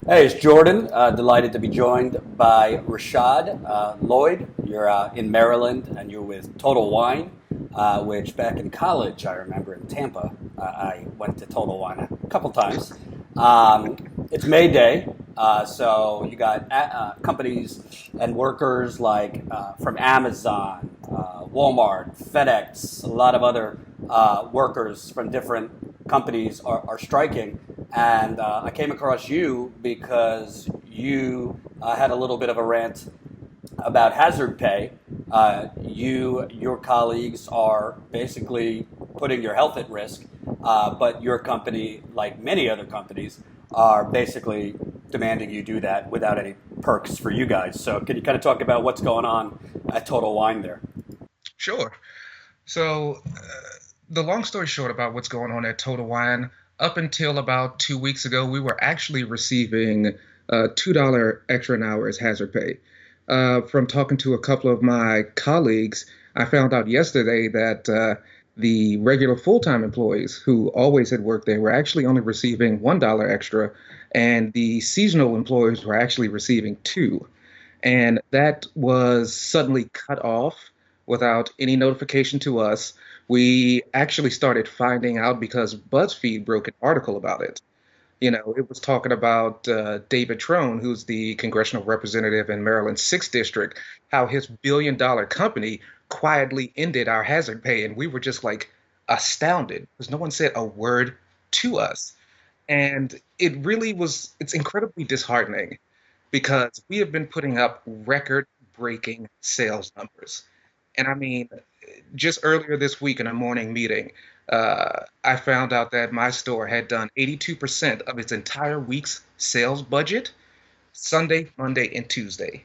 Hey, it's Jordan. Delighted to be joined by Rashad Lloyd. You're in Maryland and you're with Total Wine, which back in college, I remember in Tampa, I went to Total Wine a couple times. Um, it's May Day, so you got companies and workers like from Amazon, Walmart, FedEx, a lot of other workers from different companies are striking. And I came across you because you had a little bit of a rant about hazard pay. Your colleagues are basically putting your health at risk, but your company, like many other companies, are basically demanding you do that without any perks for you guys. So, can you kind of talk about what's going on at Total Wine there? Sure. So, the long story short about what's going on at Total Wine, up until about 2 weeks ago, we were actually receiving $2 extra an hour as hazard pay. From talking to a couple of my colleagues, I found out yesterday that the regular full-time employees who always had worked there were actually only receiving $1 extra, and the seasonal employees were actually receiving two. And that was suddenly cut off without any notification to us. We actually started finding out because BuzzFeed broke an article about it. It was talking about David Trone, who's the congressional representative in Maryland's 6th district, how his billion-dollar company quietly ended our hazard pay. And we were just like astounded because no one said a word to us. And it's incredibly disheartening because we have been putting up record breaking sales numbers. And I mean, just earlier this week in a morning meeting, I found out that my store had done 82% of its entire week's sales budget Sunday, Monday, and Tuesday.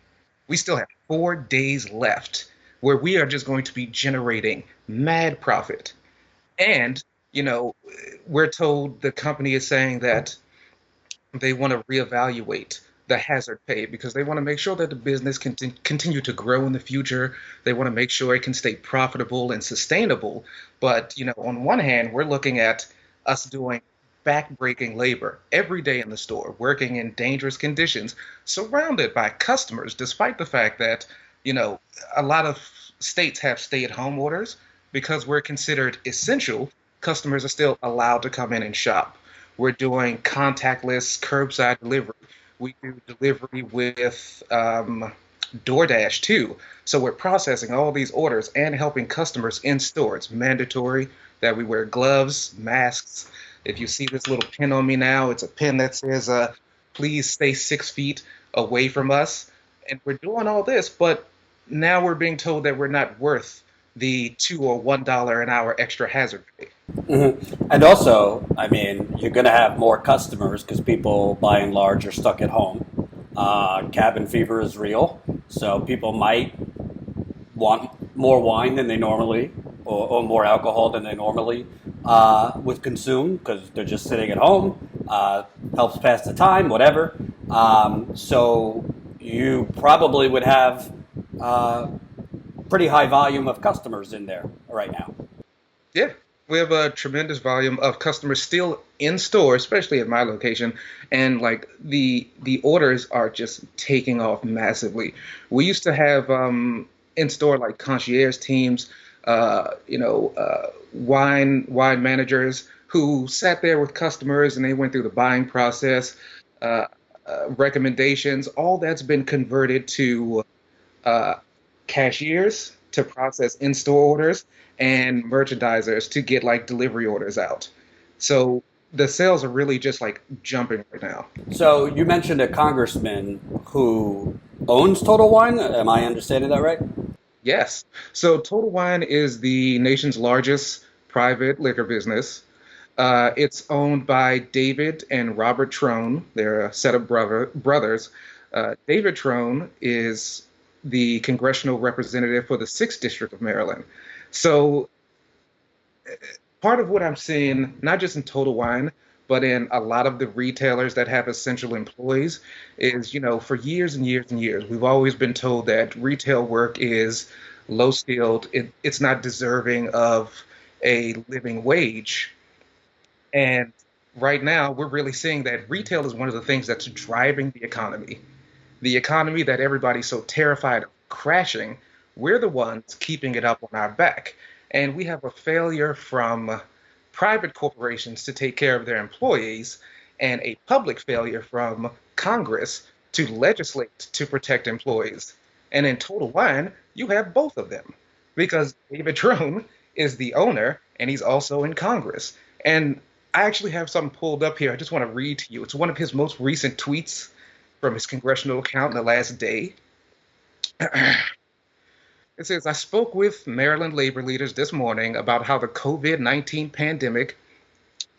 We still have 4 days left where we are just going to be generating mad profit. And, you know, we're told the company is saying that they want to reevaluate the hazard pay because they want to make sure that the business can continue to grow in the future. They want to make sure it can stay profitable and sustainable. But, on one hand, we're looking at us doing back-breaking labor every day in the store, working in dangerous conditions, surrounded by customers, despite the fact that, a lot of states have stay-at-home orders because we're considered essential. Customers are still allowed to come in and shop. We're doing contactless curbside delivery. We do delivery with DoorDash too. So we're processing all these orders and helping customers in store. It's mandatory that we wear gloves, masks. If you see this little pin on me now, it's a pin that says, please stay 6 feet away from us. And we're doing all this, but now we're being told that we're not worth the $2 or $1 an hour extra hazard pay. And also, I mean, you're going to have more customers because people, by and large, are stuck at home. Cabin fever is real, so people might want more wine than they normally, or more alcohol than they normally would consume because they're just sitting at home. Helps pass the time, whatever. So you probably would have pretty high volume of customers in there right now. Yeah, we have a tremendous volume of customers still in store, especially at my location, and like the orders are just taking off massively. We used to have in store like concierge teams, wine managers who sat there with customers and they went through the buying process, uh, recommendations. All that's been converted to uh, cashiers to process in-store orders and merchandisers to get like delivery orders out. So the sales are really just like jumping right now. So you mentioned a congressman who owns Total Wine. Am I understanding that right? Yes. So Total Wine is the nation's largest private liquor business. It's owned by David and Robert Trone. They're a set of brothers. David Trone is the congressional representative for the 6th District of Maryland. So part of what I'm seeing, not just in Total Wine, but in a lot of the retailers that have essential employees, is, for years and years and years, we've always been told that retail work is low skilled, it's not deserving of a living wage. And right now we're really seeing that retail is one of the things that's driving the economy that everybody's so terrified of crashing. We're the ones keeping it up on our back. And we have a failure from private corporations to take care of their employees, and a public failure from Congress to legislate to protect employees. And in Total Wine, you have both of them because David Trone is the owner and he's also in Congress. And I actually have something pulled up here. I just want to read to you. It's one of his most recent tweets from his congressional account in the last day. It says, I spoke with Maryland labor leaders this morning about how the COVID-19 pandemic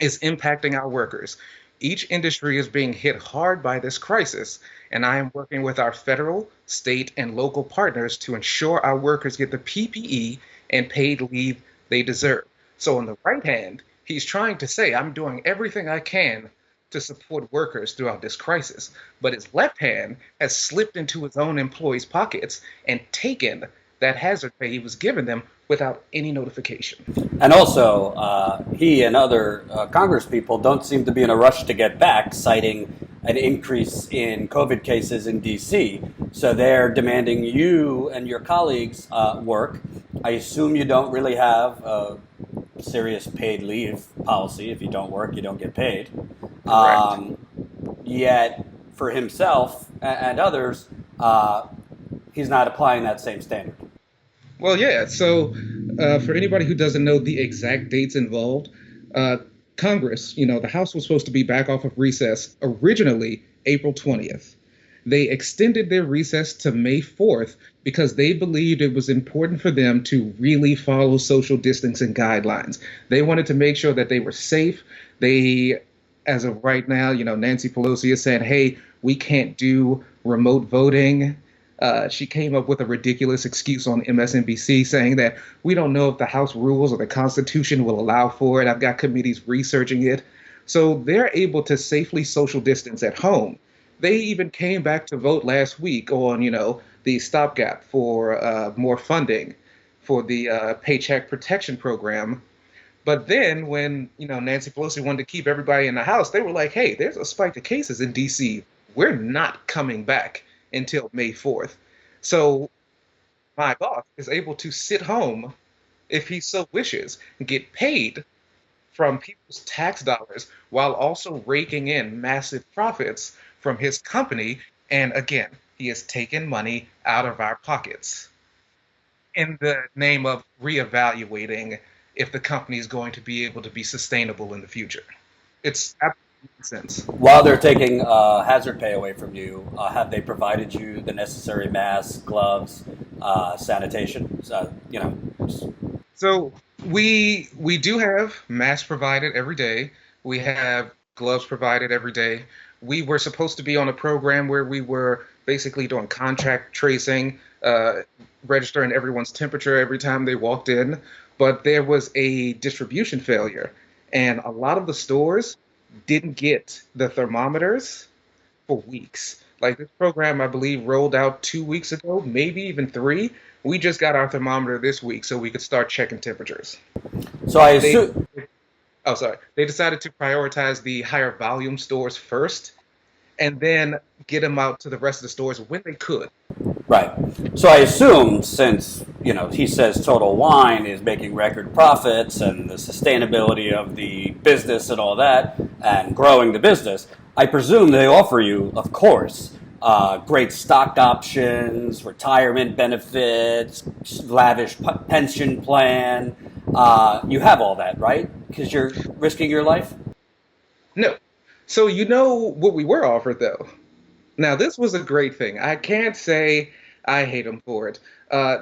is impacting our workers. Each industry is being hit hard by this crisis, and I am working with our federal, state, and local partners to ensure our workers get the PPE and paid leave they deserve. So on the right hand, he's trying to say, I'm doing everything I can to support workers throughout this crisis. But his left hand has slipped into his own employees' pockets and taken that hazard pay he was giving them without any notification. And also, he and other Congress people don't seem to be in a rush to get back, citing an increase in COVID cases in D.C. So they're demanding you and your colleagues work. I assume you don't really have a serious paid leave policy. If you don't work, you don't get paid. Yet, for himself and others, he's not applying that same standard. Well, yeah. So for anybody who doesn't know the exact dates involved, Congress, the House was supposed to be back off of recess originally April 20th. They extended their recess to May 4th because they believed it was important for them to really follow social distancing guidelines. They wanted to make sure that they were safe. They, as of right now, Nancy Pelosi is saying, hey, we can't do remote voting. She came up with a ridiculous excuse on MSNBC saying that we don't know if the House rules or the Constitution will allow for it. I've got committees researching it. So they're able to safely social distance at home. They even came back to vote last week on, the stopgap for more funding for the Paycheck Protection Program. But then when, Nancy Pelosi wanted to keep everybody in the House, they were like, hey, there's a spike of cases in D.C. We're not coming back until May 4th. So my boss is able to sit home if he so wishes and get paid from people's tax dollars while also raking in massive profits from his company. And again, he has taken money out of our pockets in the name of reevaluating if the company is going to be able to be sustainable in the future. It's absolutely nonsense. While they're taking hazard pay away from you, have they provided you the necessary masks, gloves, sanitation? So we do have masks provided every day. We have gloves provided every day. We were supposed to be on a program where we were basically doing contact tracing, registering everyone's temperature every time they walked in, but there was a distribution failure, and a lot of the stores didn't get the thermometers for weeks. Like this program, I believe, rolled out 2 weeks ago, maybe even 3. We just got our thermometer this week so we could start checking temperatures. So I assume... They decided to prioritize the higher volume stores first and then get them out to the rest of the stores when they could. Right. So I assume since, he says Total Wine is making record profits and the sustainability of the business and all that and growing the business, I presume they offer you, of course, great stock options, retirement benefits, lavish pension plan. You have all that, right? Because you're risking your life? No. So what we were offered, though. Now, this was a great thing. I can't say I hate them for it.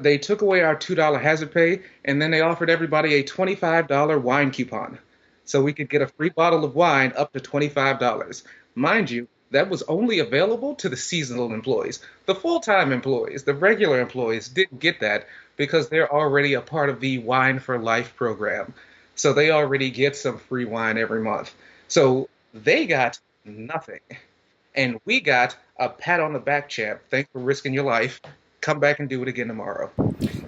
They took away our $2 hazard pay, and then they offered everybody a $25 wine coupon. So we could get a free bottle of wine up to $25. Mind you, that was only available to the seasonal employees. The full-time employees, the regular employees, didn't get that because they're already a part of the Wine for Life program. So they already get some free wine every month. So they got nothing. And we got a pat on the back, champ. Thanks for risking your life. Come back and do it again tomorrow.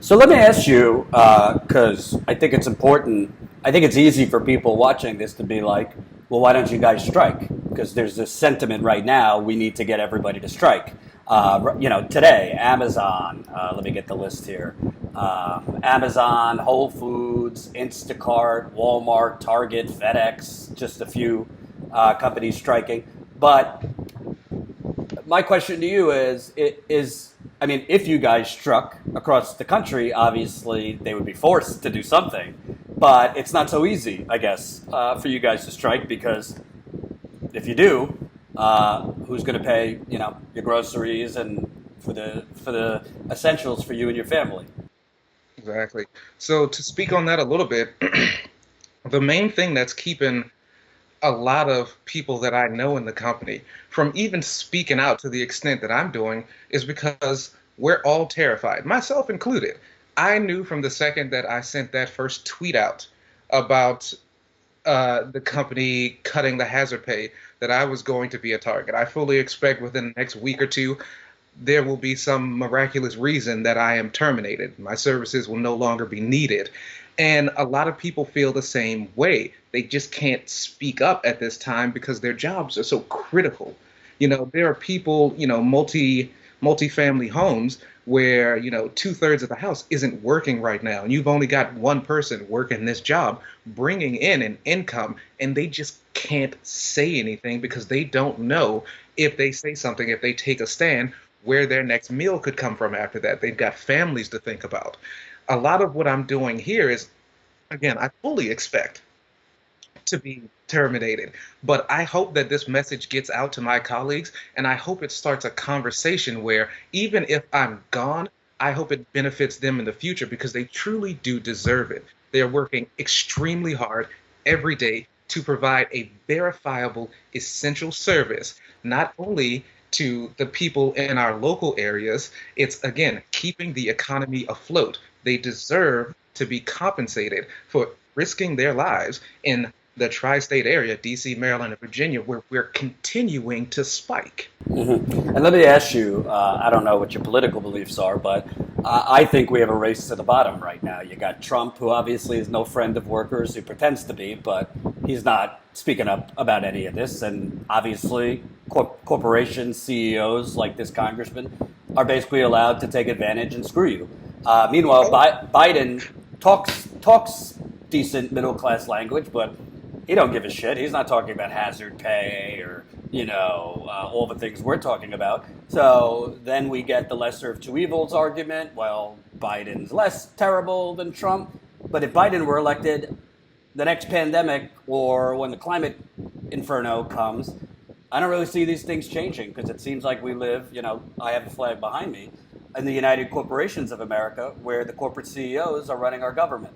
So let me ask you, because I think it's important. I think it's easy for people watching this to be like, well, why don't you guys strike? Because there's this sentiment right now, we need to get everybody to strike. Today, Amazon, let me get the list here. Amazon, Whole Foods, Instacart, Walmart, Target, FedEx, just a few companies striking. But my question to you if you guys struck across the country, obviously they would be forced to do something. But it's not so easy, I guess, for you guys to strike, because if you do, who's going to pay, your groceries and for the essentials for you and your family? Exactly. So to speak on that a little bit, the main thing that's keeping a lot of people that I know in the company from even speaking out to the extent that I'm doing is because we're all terrified, myself included. I knew from the second that I sent that first tweet out about the company cutting the hazard pay that I was going to be a target. I fully expect within the next week or two there will be some miraculous reason that I am terminated. My services will no longer be needed. And a lot of people feel the same way. They just can't speak up at this time because their jobs are so critical. There are people, multi-family homes where, two-thirds of the house isn't working right now. And you've only got one person working this job, bringing in an income, and they just can't say anything because they don't know if they say something, if they take a stand, where their next meal could come from after that. They've got families to think about. A lot of what I'm doing here is, again, I fully expect to be terminated, but I hope that this message gets out to my colleagues, and I hope it starts a conversation where even if I'm gone, I hope it benefits them in the future because they truly do deserve it. They're working extremely hard every day to provide a verifiable, essential service, not only to the people in our local areas, it's, again, keeping the economy afloat. They deserve to be compensated for risking their lives in the tri-state area, D.C., Maryland, and Virginia, where we're continuing to spike. Mm-hmm. And let me ask you, I don't know what your political beliefs are, but I think we have a race to the bottom right now. You got Trump, who obviously is no friend of workers, who pretends to be, but he's not speaking up about any of this. And obviously, corporations, CEOs like this congressman are basically allowed to take advantage and screw you. Meanwhile, Biden talks decent middle-class language, but he don't give a shit. He's not talking about hazard pay or, all the things we're talking about. So then we get the lesser of two evils argument. Well, Biden's less terrible than Trump. But if Biden were elected, the next pandemic or when the climate inferno comes, I don't really see these things changing because it seems like we live, I have a flag behind me, in the United Corporations of America, where the corporate CEOs are running our government.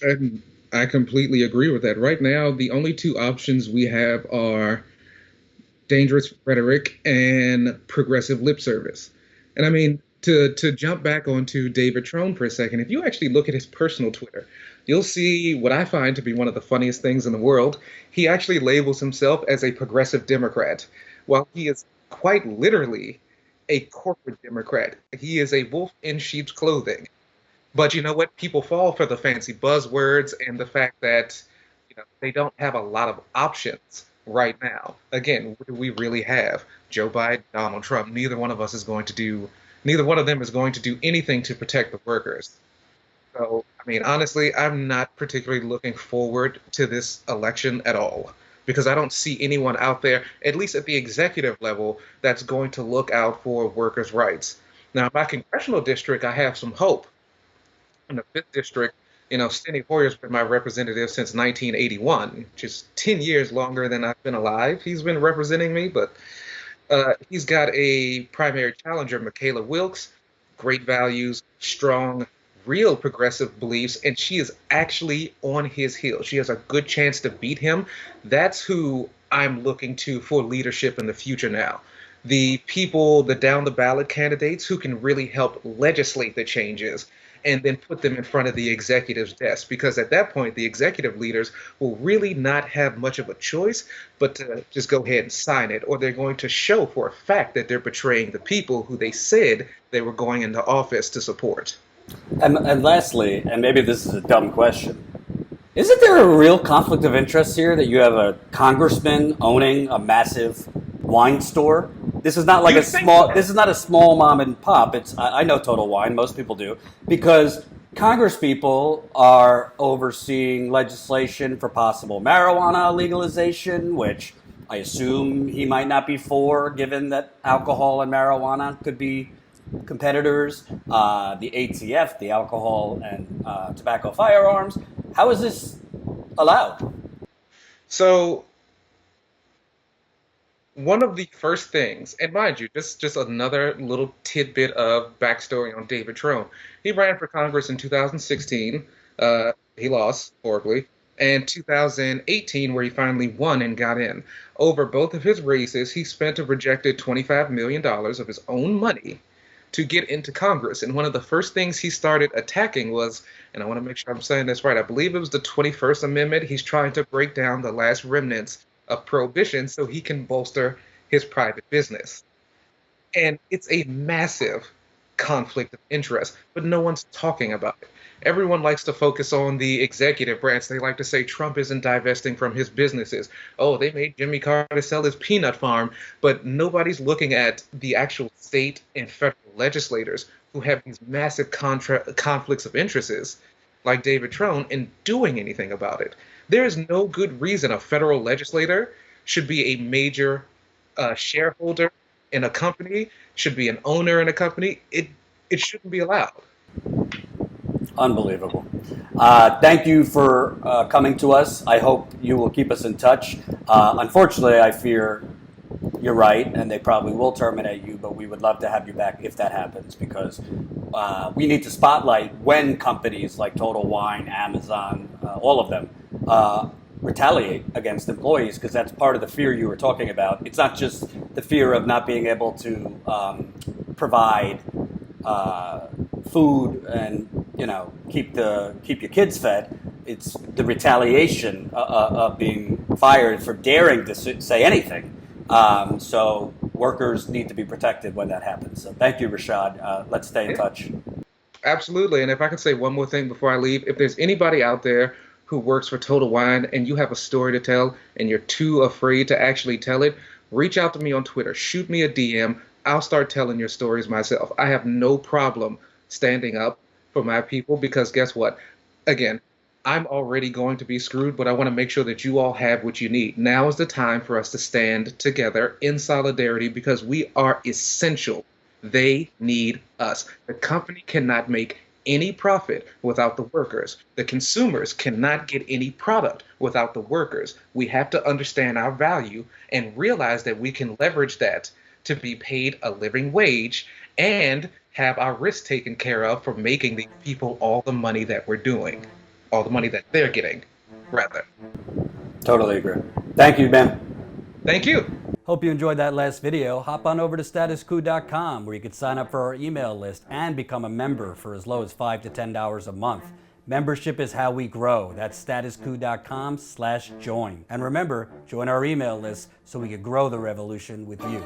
And I completely agree with that. Right now, the only two options we have are dangerous rhetoric and progressive lip service. And I mean, to jump back onto David Trone for a second, if you actually look at his personal Twitter, you'll see what I find to be one of the funniest things in the world. He actually labels himself as a progressive Democrat, while he is quite literally a corporate Democrat. He is a wolf in sheep's clothing. But you know what? People fall for the fancy buzzwords and the fact that they don't have a lot of options right now. Again, what do we really have? Joe Biden, Donald Trump. Neither one of them is going to do anything to protect the workers. So, I mean, honestly, I'm not particularly looking forward to this election at all because I don't see anyone out there, at least at the executive level, that's going to look out for workers' rights. Now, in my congressional district, I have some hope. In the 5th district, Steny Hoyer's been my representative since 1981, which is 10 years longer than I've been alive. He's been representing me, but he's got a primary challenger, Michaela Wilkes, great values, strong, real progressive beliefs, and she is actually on his heels. She has a good chance to beat him. That's who I'm looking to for leadership in the future now. The people, the down the ballot candidates who can really help legislate the changes and then put them in front of the executive's desk. Because at that point, the executive leaders will really not have much of a choice but to just go ahead and sign it, or they're going to show for a fact that they're betraying the people who they said they were going into office to support. And lastly, and maybe this is a dumb question, Isn't there a real conflict of interest here that you have a congressman owning a massive wine store? This is not like You a think small. so? This is not a small mom and pop. I know Total Wine. Most people do because Congress people are overseeing legislation for possible marijuana legalization, which I assume he might not be for, given that alcohol and marijuana could be competitors. The ATF, the Alcohol and Tobacco Firearms. How is this allowed? So one of the first things, and mind you, just another little tidbit of backstory on David Trone. He ran for Congress in 2016. He lost horribly. And 2018, where he finally won and got in. Over both of his races, he spent a projected $25 million of his own money to get into Congress. And one of the first things he started attacking was, and I want to make sure I'm saying this right, I believe it was the 21st Amendment. He's trying to break down the last remnants of prohibition so he can bolster his private business. And it's a massive conflict of interest, but no one's talking about it. Everyone likes to focus on the executive branch. They like to say Trump isn't divesting from his businesses. Oh, they made Jimmy Carter sell his peanut farm, but nobody's looking at the actual state and federal legislators who have these massive conflicts of interests, like David Trone, and doing anything about it. There is no good reason a federal legislator should be a major shareholder in a company, should be an owner in a company. It shouldn't be allowed. Unbelievable. Thank you for coming to us. I hope you will keep us in touch. Unfortunately, I fear you're right, and they probably will terminate you, but we would love to have you back if that happens because we need to spotlight when companies like Total Wine, Amazon, all of them retaliate against employees because that's part of the fear you were talking about. It's not just the fear of not being able to provide food and keep your kids fed. It's the retaliation of being fired for daring to say anything. So workers need to be protected when that happens. So thank you, Rashad. Let's stay in touch. Absolutely. And if I could say one more thing before I leave, if there's anybody out there who works for Total Wine and you have a story to tell and you're too afraid to actually tell it, reach out to me on Twitter. Shoot me a DM. I'll start telling your stories myself. I have no problem standing up for my people because guess what? Again, I'm already going to be screwed, but I want to make sure that you all have what you need. Now is the time for us to stand together in solidarity because we are essential. They need us. The company cannot make any profit without the workers. The consumers cannot get any product without the workers. We have to understand our value and realize that we can leverage that to be paid a living wage and have our risks taken care of for making these people all the money that we're doing, all the money that they're getting, rather. Totally agree. Thank you, Ben. Thank you. Hope you enjoyed that last video. Hop on over to statuscoup.com where you can sign up for our email list and become a member for as low as $5 to $10 a month. Membership is how we grow. That's statuscoup.com/join. And remember, join our email list so we can grow the revolution with you.